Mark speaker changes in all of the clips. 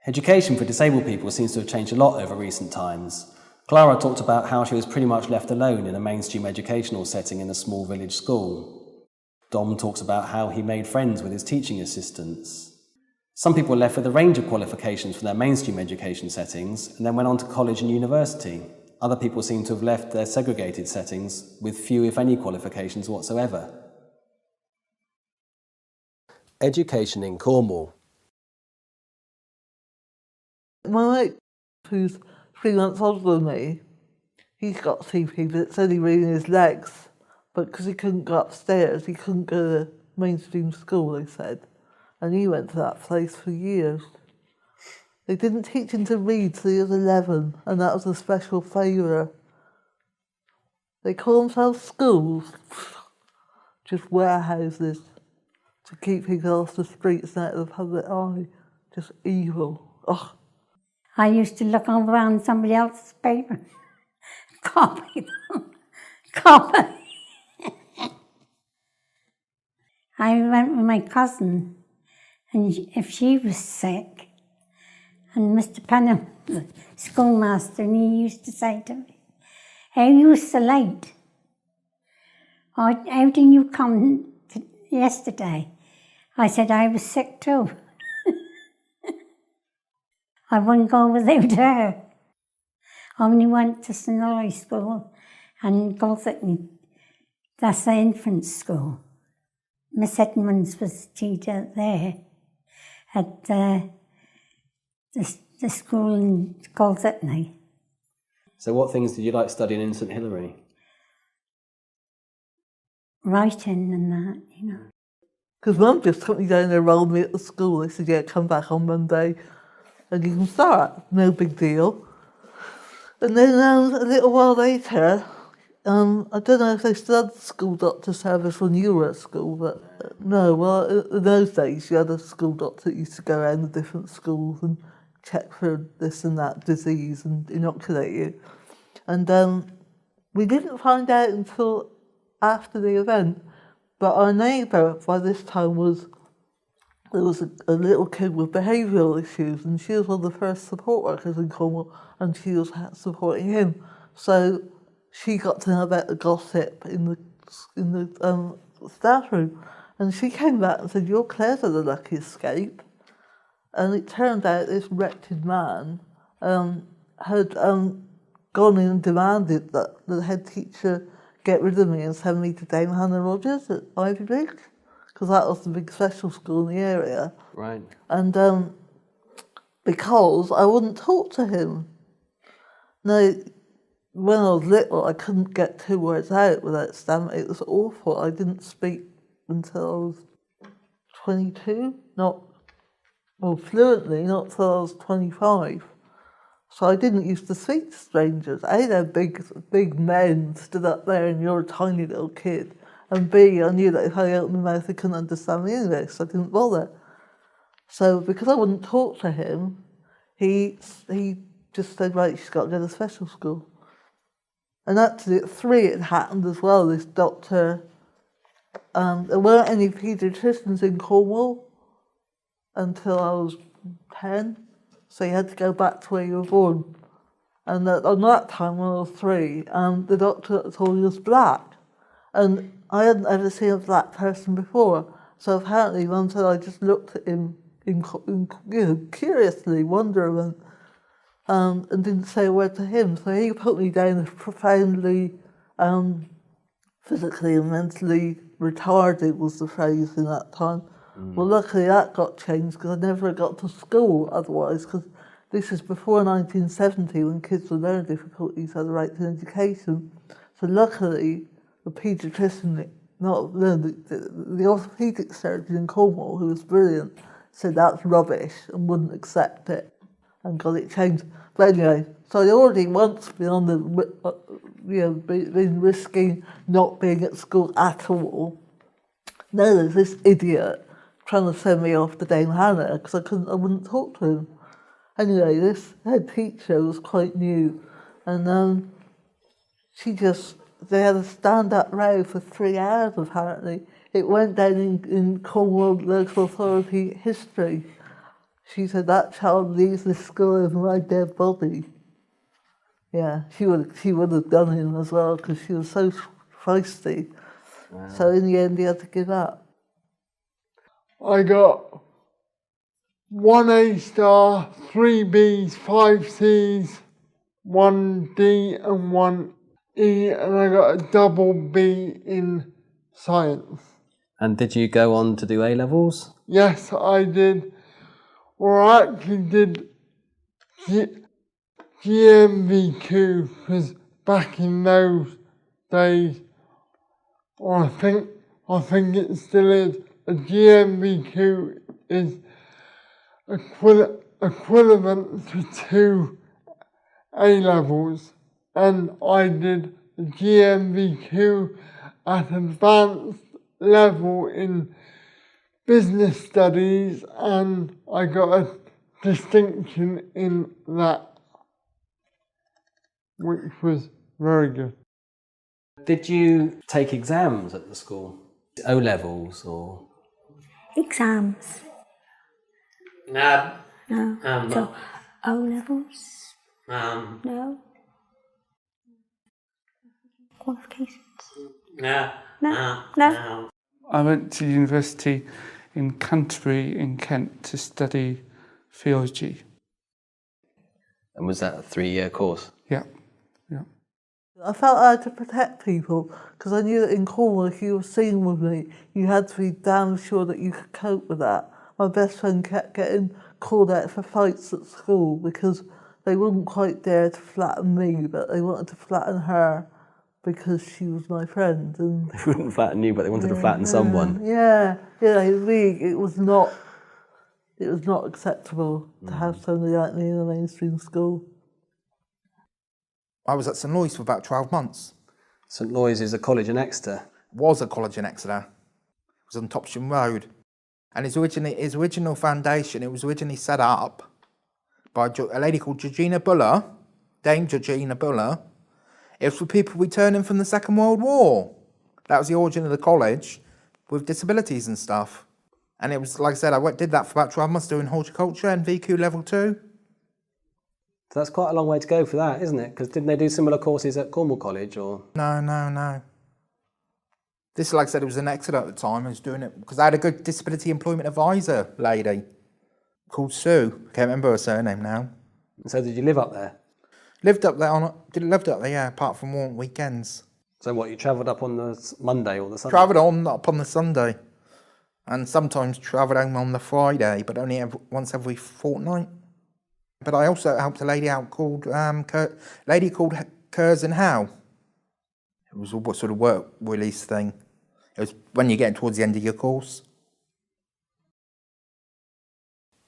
Speaker 1: Education for disabled people seems to have changed a lot over recent times. Clara talked about how she was pretty much left alone in a mainstream educational setting in a small village school. Dom talks about how he made friends with his teaching assistants. Some people left with a range of qualifications from their mainstream education settings and then went on to college and university. Other people seem to have left their segregated settings with few, if any, qualifications whatsoever. Education in Cornwall.
Speaker 2: My mate, who's 3 months older than me, he's got CP, but it's only really in his legs. But because he couldn't go upstairs, he couldn't go to mainstream school, they said. And he went to that place for years. They didn't teach him to read till he was 11, and that was a special favour. They call themselves schools, just warehouses, to keep people off the streets and out of the public eye. Just evil. Ugh.
Speaker 3: I used to look over on somebody else's paper, copy them, copy. I went with my cousin, and if she was sick, and Mr. Penham, the schoolmaster, and he used to say to me, "How you so late? How didn't you come yesterday?" I said I was sick too. I wouldn't go without her. I only went to St. Ulrich School and Gulsitney. That's the infant school. Miss Edmonds was a teacher there at the school in Gulsitney.
Speaker 1: So what things did you like studying in St. Hilary?
Speaker 3: Writing and that, you know.
Speaker 2: Because Mum just took me down and rolled me at the school. They said, "Yeah, come back on Monday and you can start." No big deal. And then a little while later, I don't know if they still had the school doctor service when you were at school, but no, well, in those days you had a school doctor that used to go around the different schools and check for this and that disease and inoculate you. And we didn't find out until after the event, but our neighbour by this time there was a little kid with behavioural issues, and she was one of the first support workers in Cornwall, and she was supporting him. So she got to know about the gossip in the staff room, and she came back and said, "Your Claire's had a lucky escape." And it turned out this wretched man had gone in and demanded that the head teacher get rid of me and send me to Dame Hannah Rogers at Ivy Bridge, because that was the big special school in the area.
Speaker 1: Right.
Speaker 2: And because I wouldn't talk to him. Now, when I was little, I couldn't get 2 words out without stammering. It was awful. I didn't speak until I was 22, fluently, not till I was 25. So I didn't used to speak to strangers. A, they're big men stood up there and you're a tiny little kid. And B, I knew that if I opened my mouth, they couldn't understand me anyway, so I didn't bother. So because I wouldn't talk to him, he just said, "Right, she's got to go to special school." And actually at 3 it happened as well. This doctor, there weren't any paediatricians in Cornwall until I was 10, so you had to go back to where you were born. And on that time, when I was 3, the doctor told me he was black. And I hadn't ever seen a black person before. So apparently Mum said I just looked at him curiously, wonderment, and didn't say a word to him. So he put me down as profoundly physically and mentally retarded was the phrase in that time. Well, luckily that got changed because I never got to school otherwise, because this is before 1970 when kids with learning difficulties had the right to education. So luckily the paediatrician, the orthopaedic surgeon in Cornwall, who was brilliant, said that's rubbish and wouldn't accept it and got it changed. But anyway, so I'd already once been on been risking not being at school at all. Now there's this idiot trying to send me off to Dame Hannah because I wouldn't talk to him. Anyway, this head teacher was quite new, and they had a stand-up row for 3 hours apparently. It went down in Cornwall local authority history. She said, that child leaves the school with my dead body. Yeah, she would have done him as well because she was so feisty. Wow. So in the end, he had to give up.
Speaker 4: I got 1 A star, 3 Bs, 5 Cs, 1 D and 1 E, and I got a double B in science.
Speaker 1: And did you go on to do A-levels?
Speaker 4: Yes, I did. Or I actually did GMVQ, because back in those days, or I think it still is, a GMVQ is equivalent to 2 A-levels, and I did the GMVQ at advanced level in business studies, and I got a distinction in that, which was very good.
Speaker 1: Did you take exams at the school? O-levels or?
Speaker 5: Exams?
Speaker 1: No.
Speaker 5: No. So, O-levels? No. Qualifications?
Speaker 1: No.
Speaker 5: No.
Speaker 6: I went to university in Canterbury in Kent to study theology.
Speaker 1: And was that a 3-year course?
Speaker 6: Yeah.
Speaker 2: I felt I had to protect people because I knew that in Cornwall, if you were seen with me, you had to be damn sure that you could cope with that. My best friend kept getting called out for fights at school because they wouldn't quite dare to flatten me, but they wanted to flatten her because she was my friend. And
Speaker 1: They wouldn't flatten you, but they wanted to flatten someone.
Speaker 2: Yeah, it was not acceptable to have somebody like me in a mainstream school.
Speaker 7: I was at St Louis for about 12 months.
Speaker 1: St Louis is a college in Exeter.
Speaker 7: Was a college in Exeter. It was on Topsham Road. And his original foundation, it was originally set up by a lady called Georgina Buller, Dame Georgina Buller. It was for people returning from the Second World War. That was the origin of the college, with disabilities and stuff. And it was, like I said, I did that for about 12 months doing horticulture and VQ level 2.
Speaker 1: So that's quite a long way to go for that, isn't it? Because didn't they do similar courses at Cornwall College or?
Speaker 7: No. This, like I said, it was in Exeter at the time. I was doing it because I had a good disability employment advisor lady called Sue. I can't remember her surname now.
Speaker 1: So did you live up there?
Speaker 7: Lived up there, yeah, apart from on weekends.
Speaker 1: So what, you travelled up on the Monday or the Sunday?
Speaker 7: Travelled up on the Sunday. And sometimes travelled home on the Friday, but only once every fortnight. But I also helped a lady out called Curzon Howe. It was a sort of work release thing. It was when you're getting towards the end of your course.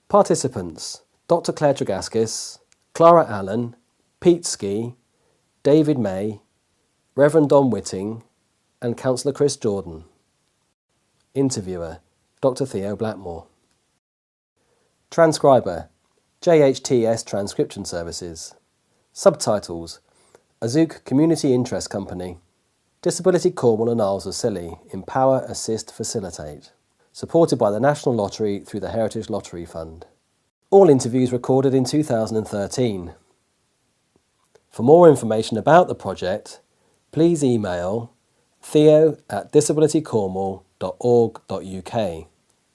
Speaker 1: Participants: Dr. Claire Tregaskis, Clara Allen, Pete Ski, David May, Reverend Don Whitting, and Councillor Chris Jordan. Interviewer: Dr. Theo Blackmore. Transcriber: JHTS Transcription Services. Subtitles: Azook Community Interest Company. Disability Cornwall and Isles of Scilly. Empower, Assist, Facilitate. Supported by the National Lottery through the Heritage Lottery Fund. All interviews recorded in 2013. For more information about the project, please email theo@disabilitycornwall.org.uk.